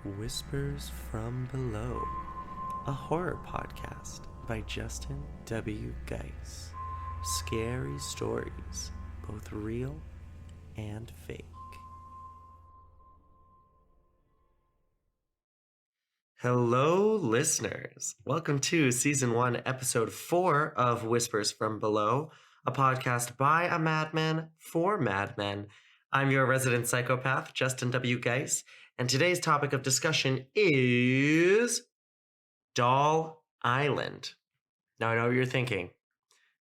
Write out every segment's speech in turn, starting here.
Whispers from Below, a horror podcast by Justin W. Geis. Scary stories, both real and fake. Hello, listeners. Welcome to Season 1, Episode 4 of Whispers from Below, a podcast by a madman for madmen. I'm your resident psychopath, Justin W. Geis, and today's topic of discussion is Doll Island. Now, I know what you're thinking.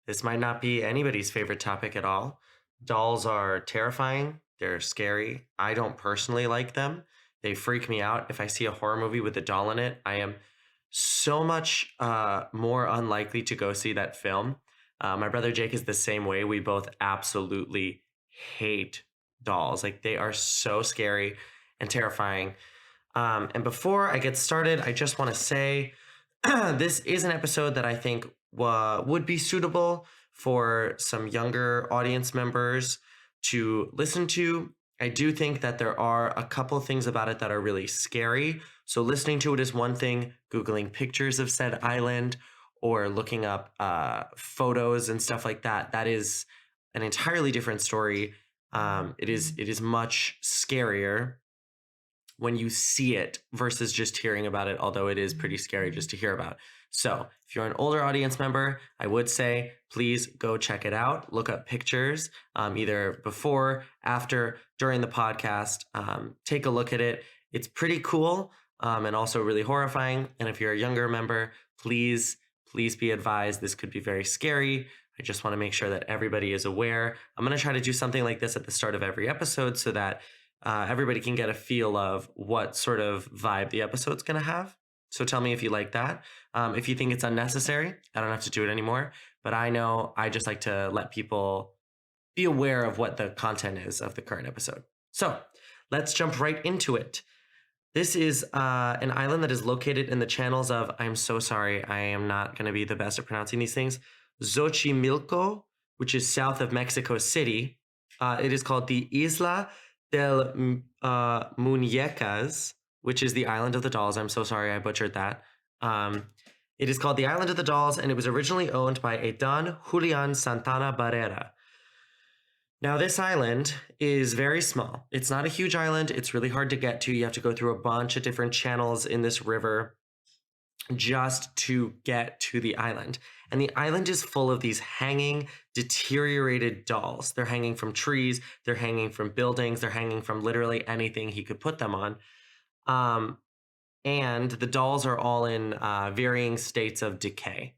This might not be anybody's favorite topic at all. Dolls are terrifying. They're scary. I don't personally like them. They freak me out. If I see a horror movie with a doll in it, I am so much more unlikely to go see that film. My brother Jake is the same way. We both absolutely hate dolls. Like, they are so scary and terrifying. And before I get started, I just want to say this is an episode that I think would be suitable for some younger audience members to listen to. I do think that there are a couple things about it that are really scary. So listening to it is one thing, Googling pictures of said island or looking up photos and stuff like that, that is an entirely different story. It is much scarier when you see it versus just hearing about it, although it is pretty scary just to hear about. So if you're an older audience member, I would say please go check it out. Look up pictures, either before, after, during the podcast. Take a look at it. It's pretty cool and also really horrifying. And if you're a younger member, please be advised this could be very scary. I just want to make sure that everybody is aware. I'm going to try to do something like this at the start of every episode so that everybody can get a feel of what sort of vibe the episode's going to have. So tell me if you like that. If you think it's unnecessary, I don't have to do it anymore. But I know I just like to let people be aware of what the content is of the current episode. So let's jump right into it. This is an island that is located in the channels of, I'm so sorry, I am not going to be the best at pronouncing these things, Xochimilco, which is south of Mexico City. It is called the Isla del Muñecas, which is the Island of the Dolls. I'm so sorry, I butchered that. It is called the Island of the Dolls, and it was originally owned by a Don Julian Santana Barrera. Now, this island is very small. It's not a huge island. It's really hard to get to. You have to go through a bunch of different channels in this river just to get to the island. And the island is full of these hanging, deteriorated dolls. They're hanging from trees. They're hanging from buildings. They're hanging from literally anything he could put them on. And the dolls are all in varying states of decay.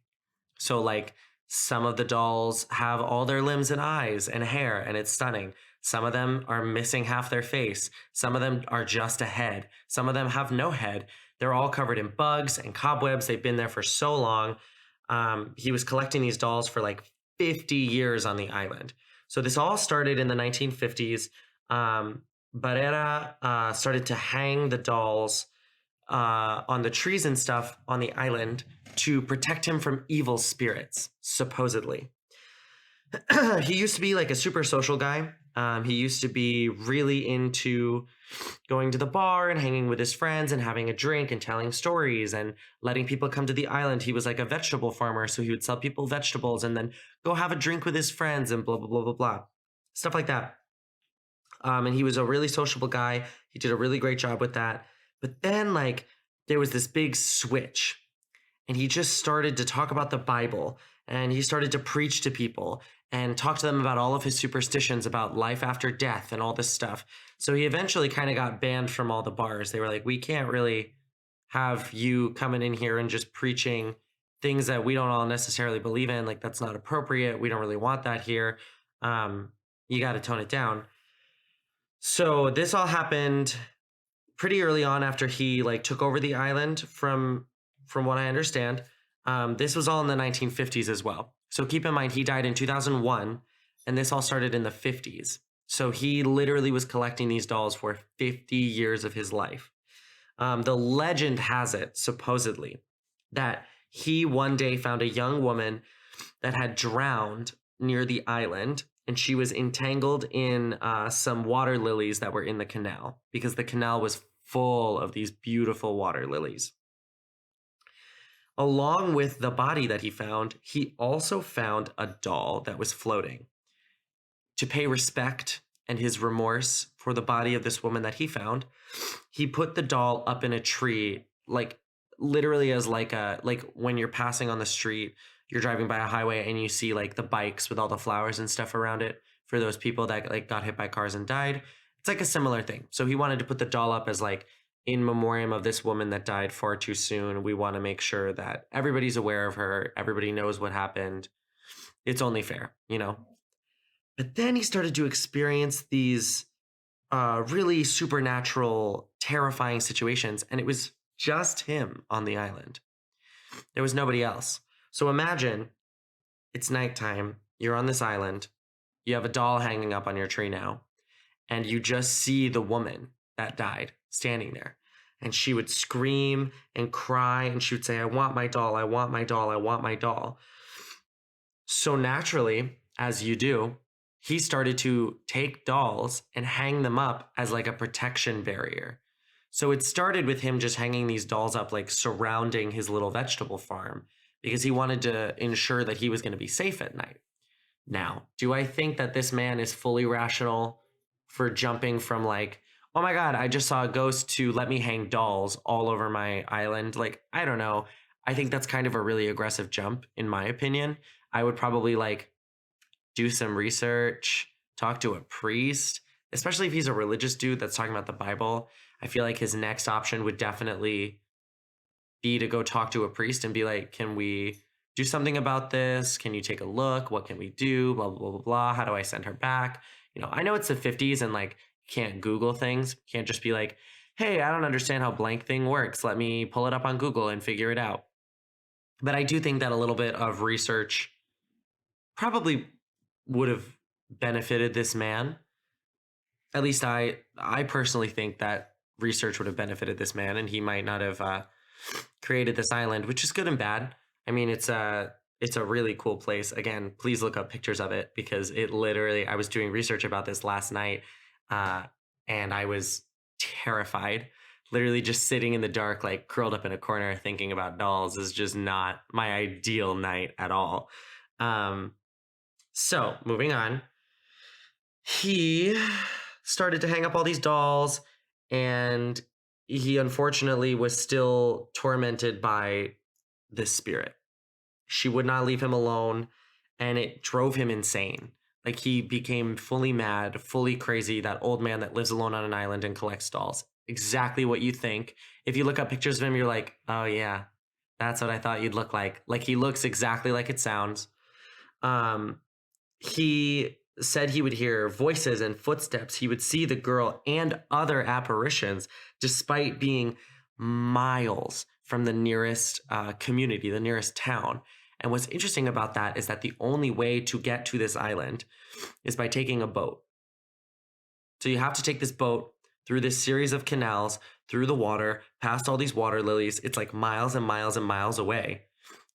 So, like, some of the dolls have all their limbs and eyes and hair, and it's stunning. Some of them are missing half their face. Some of them are just a head. Some of them have no head. They're all covered in bugs and cobwebs. They've been there for so long. He was collecting these dolls for like 50 years on the island. So this all started in the 1950s. Barrera started to hang the dolls on the trees and stuff on the island to protect him from evil spirits, supposedly. He used to be like a super social guy. He used to be really into going to the bar and hanging with his friends and having a drink and telling stories and letting people come to the island. He was like a vegetable farmer, so he would sell people vegetables and then go have a drink with his friends and blah, blah, blah, blah, blah. Stuff like that. And he was a really sociable guy. He did a really great job with that. But then, like, there was this big switch. And he just started to talk about the Bible. And he started to preach to people and talk to them about all of his superstitions about life after death and all this stuff. So he eventually kind of got banned from all the bars. They were like, we can't really have you coming in here and just preaching things that we don't all necessarily believe in. Like, that's not appropriate. We don't really want that here. You got to tone it down. So this all happened pretty early on after he like took over the island from what I understand. This was all in the 1950s as well. So keep in mind, he died in 2001, and this all started in the 50s. So he literally was collecting these dolls for 50 years of his life. The legend has it, supposedly, that he one day found a young woman that had drowned near the island, and she was entangled in some water lilies that were in the canal because the canal was full of these beautiful water lilies. Along with the body that he found, he also found a doll that was floating. To pay respect and his remorse for the body of this woman that he found, he put the doll up in a tree, like literally as like when you're passing on the street, you're driving by a highway and you see like the bikes with all the flowers and stuff around it for those people that like got hit by cars and died. It's like a similar thing. So he wanted to put the doll up as like in memoriam of this woman that died far too soon. We want to make sure that everybody's aware of her, everybody knows what happened. It's only fair, you know? But then he started to experience these really supernatural, terrifying situations, and it was just him on the island. There was nobody else. So imagine it's nighttime, you're on this island, you have a doll hanging up on your tree now, and you just see the woman that died standing there. And she would scream and cry, and she would say, I want my doll, I want my doll, I want my doll. So naturally, as you do, he started to take dolls and hang them up as like a protection barrier. So it started with him just hanging these dolls up, like surrounding his little vegetable farm, because he wanted to ensure that he was going to be safe at night. Now, do I think that this man is fully rational for jumping from like, oh my God, I just saw a ghost to let me hang dolls all over my island? Like, I don't know. I think that's kind of a really aggressive jump, in my opinion. I would probably like do some research, talk to a priest, especially if he's a religious dude that's talking about the Bible. I feel like his next option would definitely be to go talk to a priest and be like, can we do something about this? Can you take a look? What can we do? Blah, blah, blah, blah, blah. How do I send her back? You know, I know it's the 50s and like can't Google things. Can't just be like, hey, I don't understand how blank thing works. Let me pull it up on Google and figure it out. But I do think that a little bit of research probably would have benefited this man. At least I personally think that research would have benefited this man, and he might not have created this island, which is good and bad. I mean, it's a really cool place. Again, please look up pictures of it because it literally. I was doing research about this last night, and I was terrified. Literally, just sitting in the dark, like curled up in a corner, thinking about dolls, is just not my ideal night at all. So moving on, he started to hang up all these dolls, and he unfortunately was still tormented by this spirit. She would not leave him alone, and it drove him insane. Like he became fully mad, fully crazy, that old man that lives alone on an island and collects dolls. Exactly what you think. If you look up pictures of him, you're like, oh yeah, that's what I thought you'd look like. Like he looks exactly like it sounds. He said he would hear voices and footsteps. He would see the girl and other apparitions despite being miles from the nearest community, the nearest town. And what's interesting about that is that the only way to get to this island is by taking a boat. So you have to take this boat through this series of canals, through the water, past all these water lilies. It's like miles and miles and miles away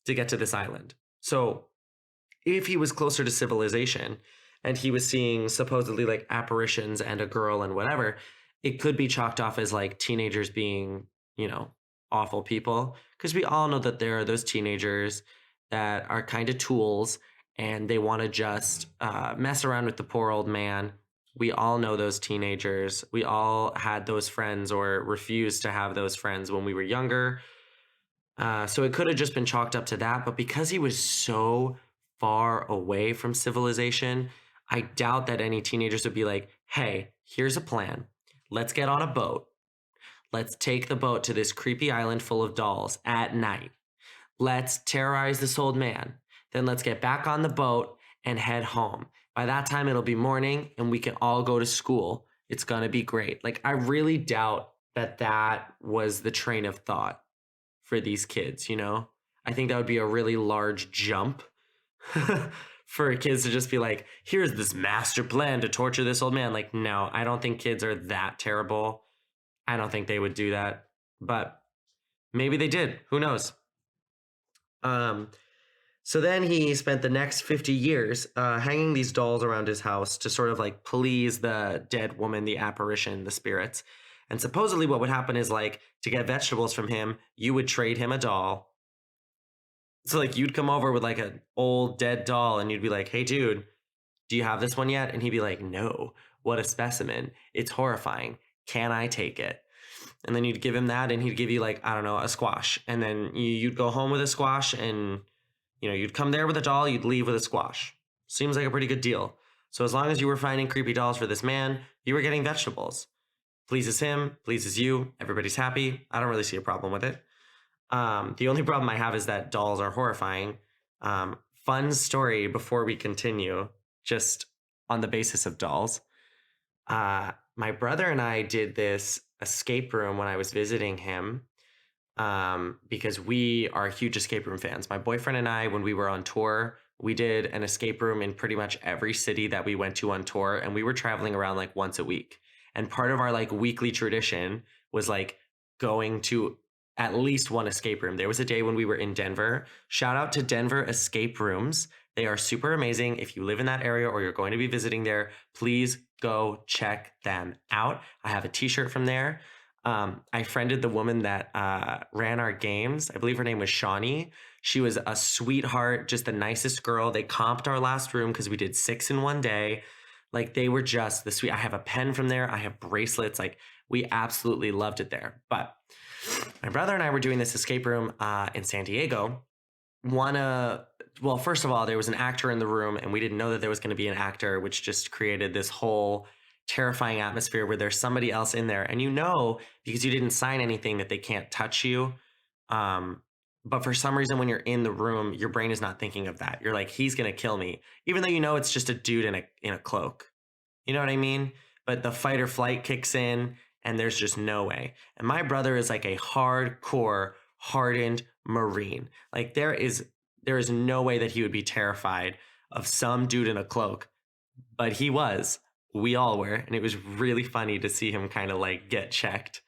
to get to this island. So if he was closer to civilization and he was seeing supposedly like apparitions and a girl and whatever, it could be chalked off as like teenagers being, you know, awful people. Because we all know that there are those teenagers that are kind of tools and they want to just mess around with the poor old man. We all know those teenagers. We all had those friends or refused to have those friends when we were younger. So it could have just been chalked up to that. But because he was so far away from civilization, I doubt that any teenagers would be like, hey, here's a plan. Let's get on a boat. Let's take the boat to this creepy island full of dolls at night. Let's terrorize this old man. Then let's get back on the boat and head home. By that time, it'll be morning and we can all go to school. It's going to be great. Like, I really doubt that that was the train of thought for these kids, you know? I think that would be a really large jump for kids to just be like, here's this master plan to torture this old man. Like, no, I don't think kids are that terrible. I don't think they would do that, but maybe they did. Who knows? So then he spent the next 50 years hanging these dolls around his house to sort of like please the dead woman, the apparition, the spirits. And supposedly what would happen is like to get vegetables from him, you would trade him a doll. So like you'd come over with like an old dead doll and you'd be like, hey dude, do you have this one yet? And he'd be like, no, what a specimen. It's horrifying. Can I take it? And then you'd give him that and he'd give you like, I don't know, a squash. And then you'd go home with a squash and, you'd come there with a doll, you'd leave with a squash. Seems like a pretty good deal. So as long as you were finding creepy dolls for this man, you were getting vegetables. Pleases him, pleases you, everybody's happy. I don't really see a problem with it. The only problem I have is that dolls are horrifying. Fun story before we continue, just on the basis of dolls. My brother and I did this escape room when I was visiting him, because we are huge escape room fans. My boyfriend and I, when we were on tour, we did an escape room in pretty much every city that we went to on tour, and we were traveling around like once a week. And part of our like weekly tradition was like going to at least one escape room. There was a day when we were in Denver. Shout out to Denver Escape Rooms. They are super amazing. If you live in that area or you're going to be visiting there, please go check them out. I have a t-shirt from there. I friended the woman that ran our games. I believe her name was Shawnee. She was a sweetheart, just the nicest girl. They comped our last room because we did 6 in one day. Like they were just the sweet. I have a pen from there. I have bracelets. Like we absolutely loved it there. But my brother and I were doing this escape room in San Diego. Well, first of all, there was an actor in the room and we didn't know that there was going to be an actor, which just created this whole terrifying atmosphere where there's somebody else in there. And because you didn't sign anything, that they can't touch you. But for some reason, when you're in the room, your brain is not thinking of that. You're like, he's going to kill me, even though it's just a dude in a cloak. You know what I mean? But the fight or flight kicks in and there's just no way. And my brother is like a hardcore, hardened Marine. Like there is no way that he would be terrified of some dude in a cloak, but he was. We all were, and it was really funny to see him kind of like get checked.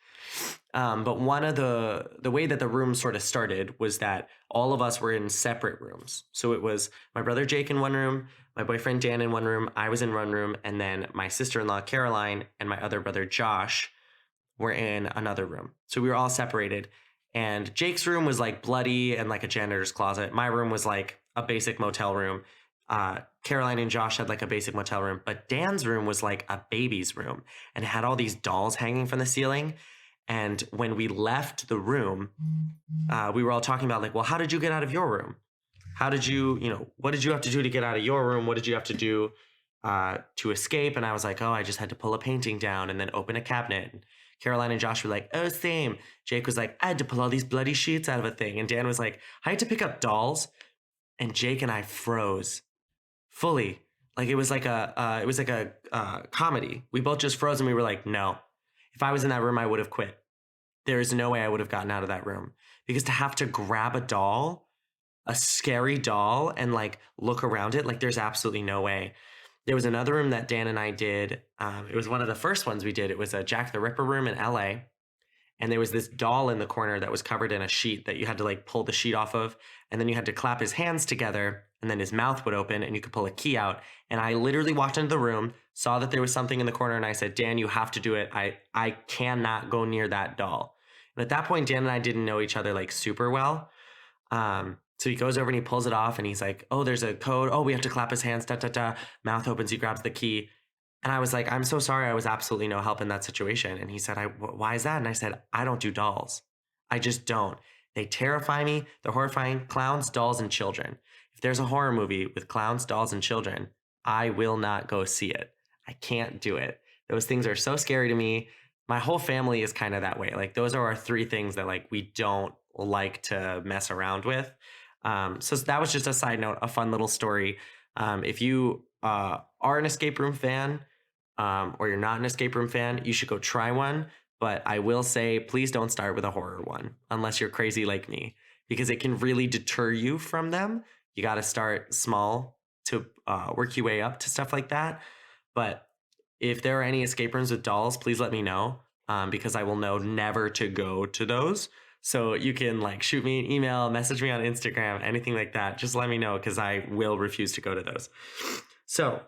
But one of the way that the room sort of started was that all of us were in separate rooms. So it was my brother Jake in one room, my boyfriend Dan in one room, I was in one room, and then my sister-in-law Caroline and my other brother Josh were in another room. So we were all separated. And Jake's room was like bloody and like a janitor's closet. My room was like a basic motel room. Caroline and Josh had like a basic motel room, but Dan's room was like a baby's room and it had all these dolls hanging from the ceiling. And when we left the room, we were all talking about like, well, how did you get out of your room? How did you, what did you have to do to get out of your room? What did you have to do to escape? And I was like, oh, I just had to pull a painting down and then open a cabinet. And Caroline and Josh were like, oh, same. Jake was like, I had to pull all these bloody sheets out of a thing. And Dan was like, I had to pick up dolls. And Jake and I froze fully. Like it was like a comedy. We both just froze and we were like, no. If I was in that room, I would have quit. There is no way I would have gotten out of that room, because to have to grab a scary doll, and like look around it, like there's absolutely no way. There was another room that Dan and I did. It was one of the first ones we did. It was a Jack the Ripper room in LA. And there was this doll in the corner that was covered in a sheet that you had to like pull the sheet off of. And then you had to clap his hands together and then his mouth would open and you could pull a key out. And I literally walked into the room, saw that there was something in the corner, and I said, Dan, you have to do it. I cannot go near that doll. And at that point, Dan and I didn't know each other like super well. So he goes over and he pulls it off and he's like, oh, there's a code. Oh, we have to clap his hands, da, da, da. Mouth opens, he grabs the key. And I was like, I'm so sorry. I was absolutely no help in that situation. And he said, why is that? And I said, I don't do dolls. I just don't. They terrify me. They're horrifying. Clowns, dolls, and children. If there's a horror movie with clowns, dolls, and children, I will not go see it. I can't do it. Those things are so scary to me. My whole family is kind of that way. Like those are our 3 things that like we don't like to mess around with. So that was just a side note, a fun little story. If you are an escape room fan, or you're not an escape room fan, you should go try one. But I will say, please don't start with a horror one unless you're crazy like me, because it can really deter you from them. You got to start small to work your way up to stuff like that. But if there are any escape rooms with dolls, please let me know, because I will know never to go to those. So you can like shoot me an email, message me on Instagram, anything like that. Just let me know, because I will refuse to go to those. So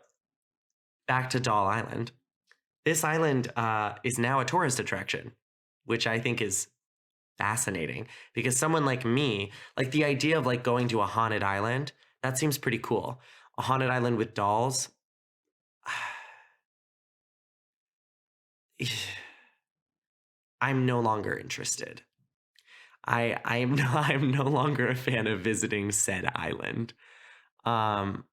back to Doll Island. This island is now a tourist attraction, which I think is fascinating because someone like me, like the idea of like going to a haunted island, that seems pretty cool. A haunted island with dolls. I'm no longer interested. I'm no, I'm no longer a fan of visiting said island.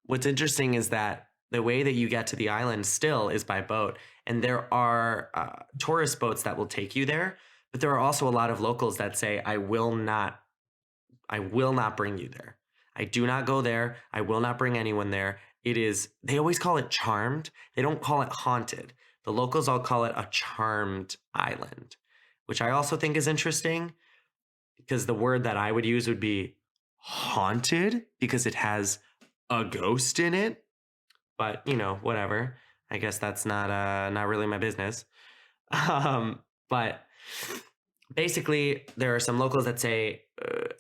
What's interesting is that the way that you get to the island still is by boat, and there are tourist boats that will take you there. But there are also a lot of locals that say, I will not bring you there. I do not go there. I will not bring anyone there. It is, they always call it charmed. They don't call it haunted. The locals all call it a charmed island, which I also think is interesting because the word that I would use would be haunted because it has a ghost in it. But, whatever. I guess that's not really my business. But basically, there are some locals that say,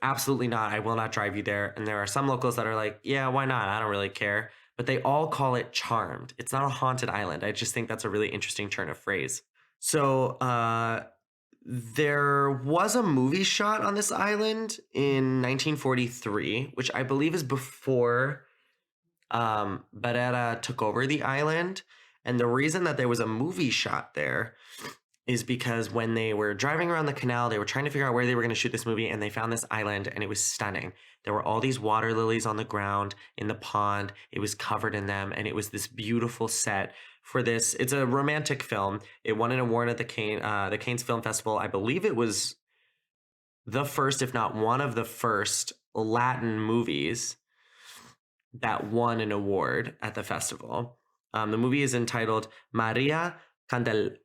absolutely not, I will not drive you there. And there are some locals that are like, yeah, why not? I don't really care. But they all call it charmed. It's not a haunted island. I just think that's a really interesting turn of phrase. So there was a movie shot on this island in 1943, which I believe is before Barrera took over the island. And the reason that there was a movie shot there is because when they were driving around the canal, they were trying to figure out where they were going to shoot this movie, and they found this island, and it was stunning. There were all these water lilies on the ground in the pond. It was covered in them, and it was this beautiful set for this. It's a romantic film. It won an award at the Cannes Film Festival. I believe it was the first, if not one of the first, Latin movies that won an award at the festival. The movie is entitled Maria Candelaria.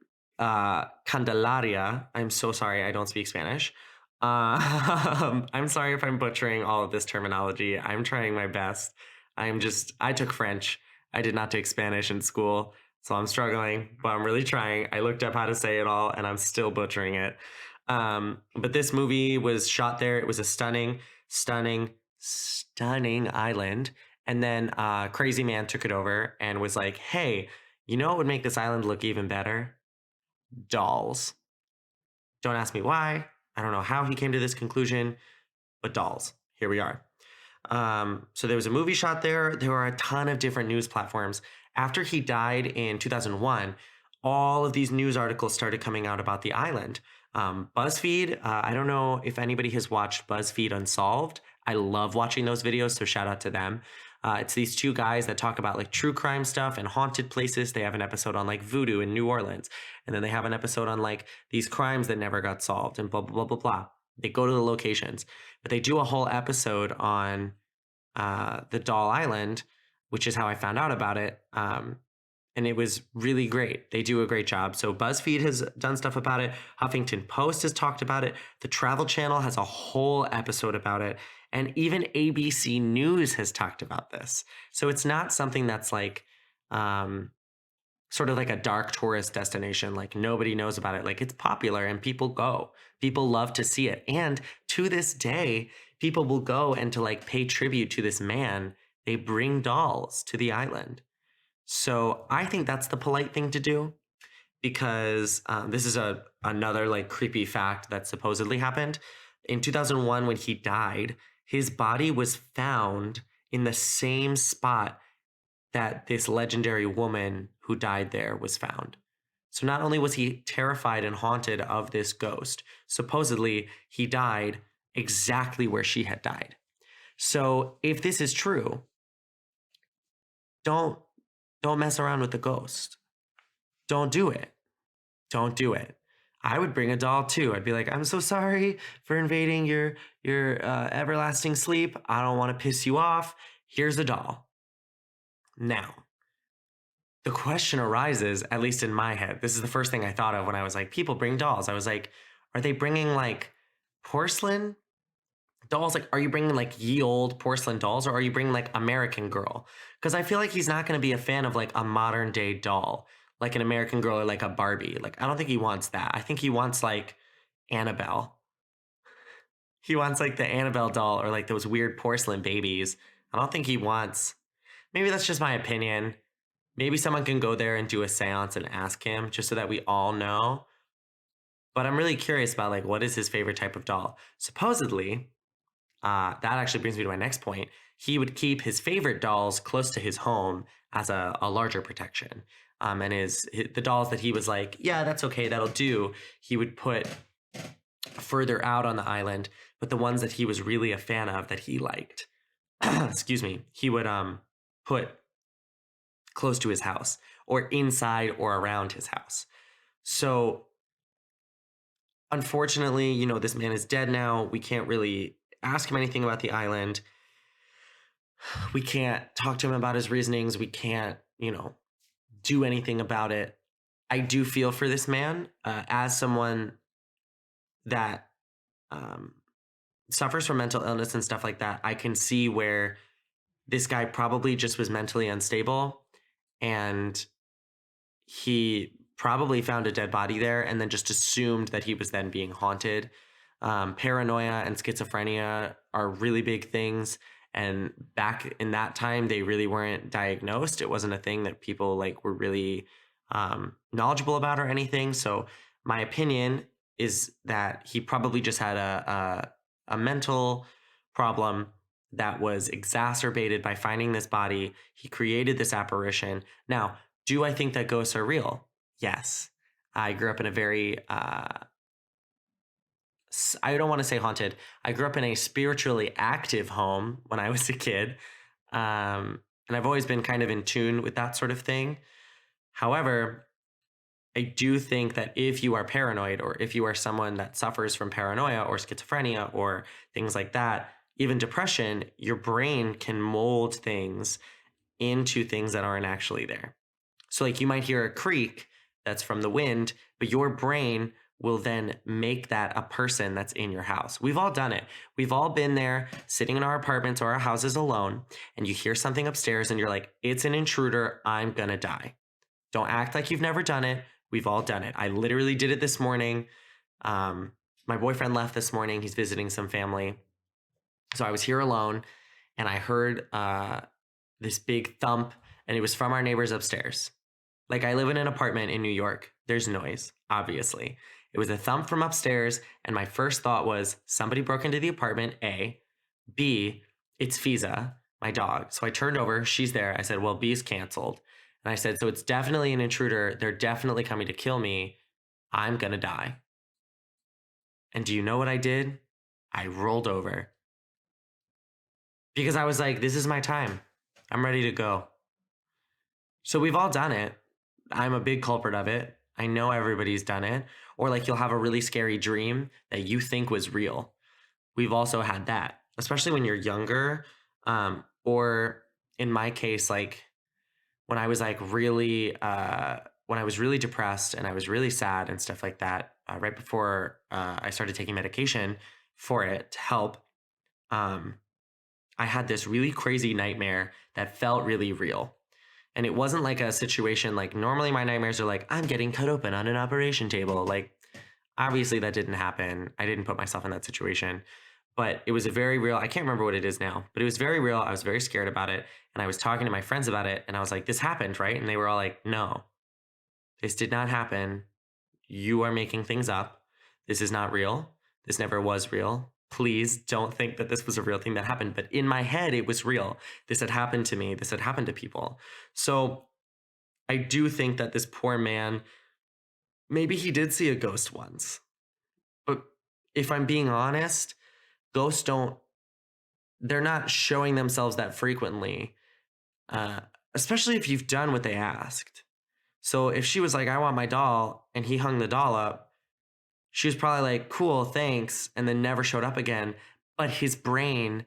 I'm so sorry, I don't speak Spanish. I'm sorry if I'm butchering all of this terminology. I'm trying my best. I took French. I did not take Spanish in school, so I'm struggling, but I'm really trying. I looked up how to say it all, and I'm still butchering it. But this movie was shot there. It was a stunning, stunning, stunning island. And then Crazy Man took it over and was like, hey, you know what would make this island look even better? Dolls. Don't ask me why. I don't know how he came to this conclusion, but dolls. Here we are. So there was a movie shot there. There were a ton of different news platforms. After he died in 2001, all of these news articles started coming out about the island. BuzzFeed, I don't know if anybody has watched BuzzFeed Unsolved. I love watching those videos, so shout out to them. It's these two guys that talk about like true crime stuff and haunted places. They have an episode on like voodoo in New Orleans. And then they have an episode on like these crimes that never got solved and blah, blah, blah, blah, blah. They go to the locations, but they do a whole episode on the Doll Island, which is how I found out about it. And it was really great. They do a great job. So BuzzFeed has done stuff about it. Huffington Post has talked about it. The Travel Channel has a whole episode about it. And even ABC News has talked about this. So it's not something that's like sort of like a dark tourist destination. Like nobody knows about it. Like it's popular and people go. People love to see it. And to this day, people will go and to like pay tribute to this man. They bring dolls to the island. So I think that's the polite thing to do because this is another like creepy fact that supposedly happened. In 2001, when he died, his body was found in the same spot that this legendary woman who died there was found. So not only was he terrified and haunted of this ghost, supposedly he died exactly where she had died. So if this is true, don't mess around with the ghost. Don't do it. Don't do it. I would bring a doll too. I'd be like, I'm so sorry for invading your everlasting sleep. I don't want to piss you off. Here's a doll. Now, the question arises, at least in my head, this is the first thing I thought of when I was like, people bring dolls. I was like, are they bringing like porcelain dolls? Like, are you bringing like ye old porcelain dolls, or are you bringing like American Girl? Because I feel like he's not going to be a fan of like a modern day doll, like an American Girl or like a Barbie. Like, I don't think he wants that. I think he wants like Annabelle. He wants like the Annabelle doll or like those weird porcelain babies. I don't think he wants, maybe that's just my opinion. Maybe someone can go there and do a seance and ask him just so that we all know. But I'm really curious about like what is his favorite type of doll? Supposedly, that actually brings me to my next point. He would keep his favorite dolls close to his home as a larger protection. And the dolls that he was like, yeah, that's okay, that'll do. He would put further out on the island, but the ones that he was really a fan of that he liked, excuse me, he would put close to his house or inside or around his house. So unfortunately, this man is dead now. We can't really ask him anything about the island. We can't talk to him about his reasonings. We can't, do anything about it. I do feel for this man as someone that suffers from mental illness and stuff like that. I can see where this guy probably just was mentally unstable, and he probably found a dead body there and then just assumed that he was then being haunted. Paranoia and schizophrenia are really big things. And back in that time, they really weren't diagnosed. It wasn't a thing that people like were really knowledgeable about or anything. So my opinion is that he probably just had a mental problem that was exacerbated by finding this body. He created this apparition. Now, do I think that ghosts are real? Yes. I grew up in a very, I don't want to say haunted. I grew up in a spiritually active home when I was a kid. And I've always been kind of in tune with that sort of thing. However, I do think that if you are paranoid, or if you are someone that suffers from paranoia or schizophrenia or things like that, even depression, your brain can mold things into things that aren't actually there. So like you might hear a creak that's from the wind, but your brain will then make that a person that's in your house. We've all done it. We've all been there sitting in our apartments or our houses alone, and you hear something upstairs and you're like, it's an intruder, I'm gonna die. Don't act like you've never done it. We've all done it. I literally did it this morning. My boyfriend left this morning. He's visiting some family. So I was here alone and I heard this big thump, and it was from our neighbors upstairs. Like, I live in an apartment in New York. There's noise, obviously. It was a thump from upstairs, and my first thought was somebody broke into the apartment, A. B, it's Fiza, my dog. So I turned over, she's there. I said, well, B's canceled. And I said, so it's definitely an intruder. They're definitely coming to kill me. I'm gonna die. And do you know what I did? I rolled over. Because I was like, this is my time. I'm ready to go. So we've all done it. I'm a big culprit of it. I know everybody's done it. Or like you'll have a really scary dream that you think was real. We've also had that, especially when you're younger. Or in my case, like when I was like really, when I was really depressed and I was really sad and stuff like that, right before I started taking medication for it to help, I had this really crazy nightmare that felt really real. And it wasn't like a situation like normally my nightmares are like, I'm getting cut open on an operation table. Like, obviously that didn't happen. I didn't put myself in that situation, but it was a very real, I can't remember what it is now, but it was very real. I was very scared about it. And I was talking to my friends about it. And I was like, this happened, right? And they were all like, no, this did not happen. You are making things up. This is not real. This never was real. Please don't think that this was a real thing that happened. But in my head, it was real. This had happened to me. This had happened to people. So I do think that this poor man, maybe he did see a ghost once. But if I'm being honest, ghosts they're not showing themselves that frequently, especially if you've done what they asked. So if she was like, I want my doll, and he hung the doll up, she was probably like, cool, thanks, and then never showed up again. But his brain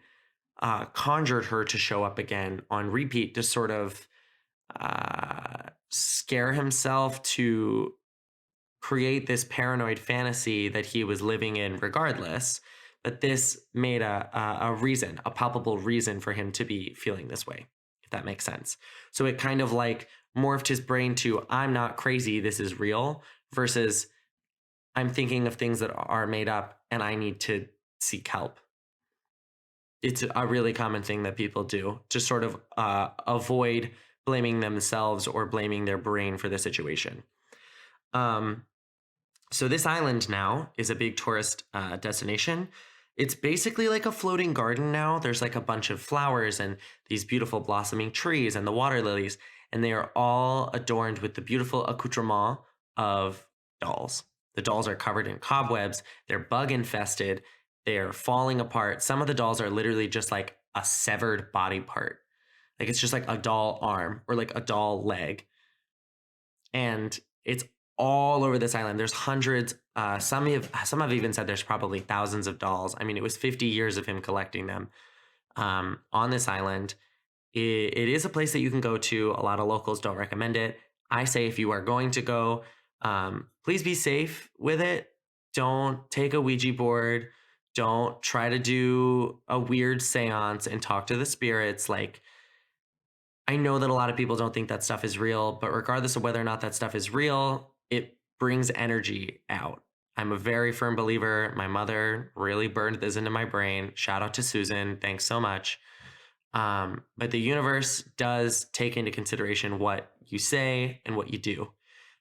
conjured her to show up again on repeat to sort of scare himself, to create this paranoid fantasy that he was living in regardless. But this made a reason, a palpable reason for him to be feeling this way, if that makes sense. So it kind of like morphed his brain to, I'm not crazy, this is real, versus I'm thinking of things that are made up and I need to seek help. It's a really common thing that people do to sort of avoid blaming themselves or blaming their brain for the situation. So this island now is a big tourist destination. It's basically like a floating garden now. There's like a bunch of flowers and these beautiful blossoming trees and the water lilies, and they are all adorned with the beautiful accoutrement of dolls. The dolls are covered in cobwebs. They're bug infested. They're falling apart. Some of the dolls are literally just like a severed body part. Like it's just like a doll arm or like a doll leg. And it's all over this island. There's hundreds. Some have even said there's probably thousands of dolls. I mean, it was 50 years of him collecting them on this island. It is a place that you can go to. A lot of locals don't recommend it. I say if you are going to go, please be safe with it. Don't take a Ouija board. Don't try to do a weird seance and talk to the spirits. Like, I know that a lot of people don't think that stuff is real, but regardless of whether or not that stuff is real, it brings energy out. I'm a very firm believer. My mother really burned this into my brain. Shout out to Susan. Thanks so much. But the universe does take into consideration what you say and what you do.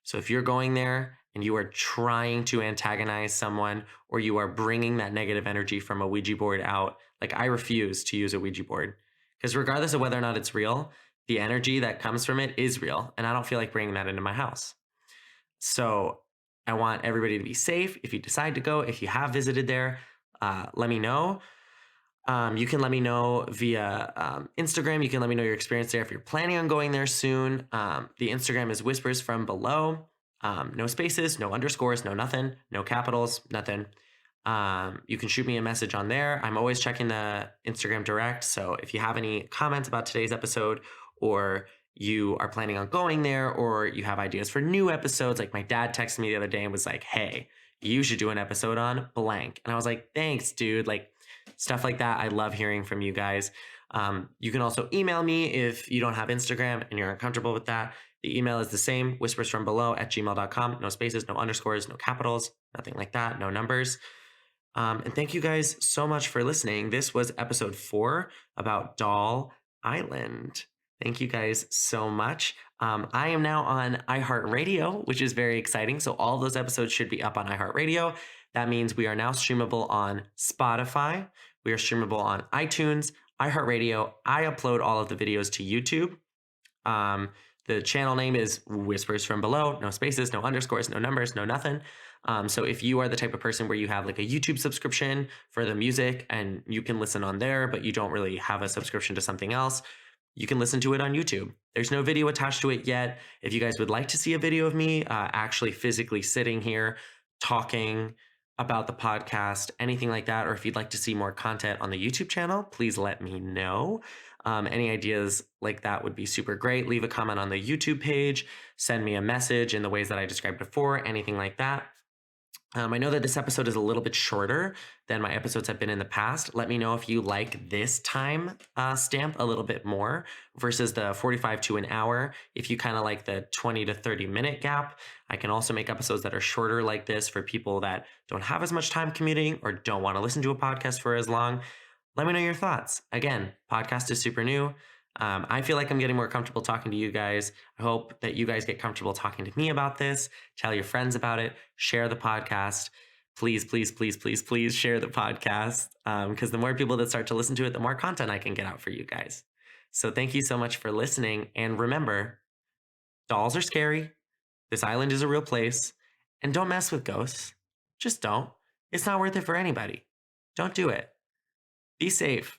So if you're going there and you are trying to antagonize someone or you are bringing that negative energy from a Ouija board out, like I refuse to use a Ouija board because regardless of whether or not it's real, the energy that comes from it is real. And I don't feel like bringing that into my house. So I want everybody to be safe. If you decide to go, if you have visited there, let me know. You can let me know via Instagram. You can let me know your experience there if you're planning on going there soon. The Instagram is Whispers from Below. No spaces, no underscores, no nothing, no capitals, nothing. You can shoot me a message on there. I'm always checking the Instagram direct. So if you have any comments about today's episode, or you are planning on going there, or you have ideas for new episodes, like my dad texted me the other day and was like, hey, you should do an episode on blank. And I was like, thanks, dude. Like stuff like that. I love hearing from you guys. You can also email me if you don't have Instagram and you're uncomfortable with that. The email is the same, whispersfrombelow@gmail.com. No spaces, no underscores, no capitals, nothing like that, no numbers. And thank you guys so much for listening. This was episode 4 about Doll Island. Thank you guys so much. I am now on iHeartRadio, which is very exciting. So all of those episodes should be up on iHeartRadio. That means we are now streamable on Spotify. We are streamable on iTunes, iHeartRadio. I upload all of the videos to YouTube. The channel name is Whispers from Below. No spaces, no underscores, no numbers, no nothing. So if you are the type of person where you have like a YouTube subscription for the music and you can listen on there, but you don't really have a subscription to something else, you can listen to it on YouTube. There's no video attached to it yet. If you guys would like to see a video of me actually physically sitting here talking about the podcast, anything like that, or if you'd like to see more content on the YouTube channel, please let me know. Any ideas like that would be super great. Leave a comment on the YouTube page, send me a message in the ways that I described before, anything like that. I know that this episode is a little bit shorter than my episodes have been in the past. Let me know if you like this time stamp a little bit more versus the 45 to an hour. If you kind of like the 20 to 30 minute gap, I can also make episodes that are shorter like this for people that don't have as much time commuting or don't want to listen to a podcast for as long. Let me know your thoughts. Again, podcast is super new. I feel like I'm getting more comfortable talking to you guys. I hope that you guys get comfortable talking to me about this. Tell your friends about it. Share the podcast. Please, please, please, please, please share the podcast. Because the more people that start to listen to it, the more content I can get out for you guys. So thank you so much for listening. And remember, dolls are scary. This island is a real place. And don't mess with ghosts. Just don't. It's not worth it for anybody. Don't do it. Be safe.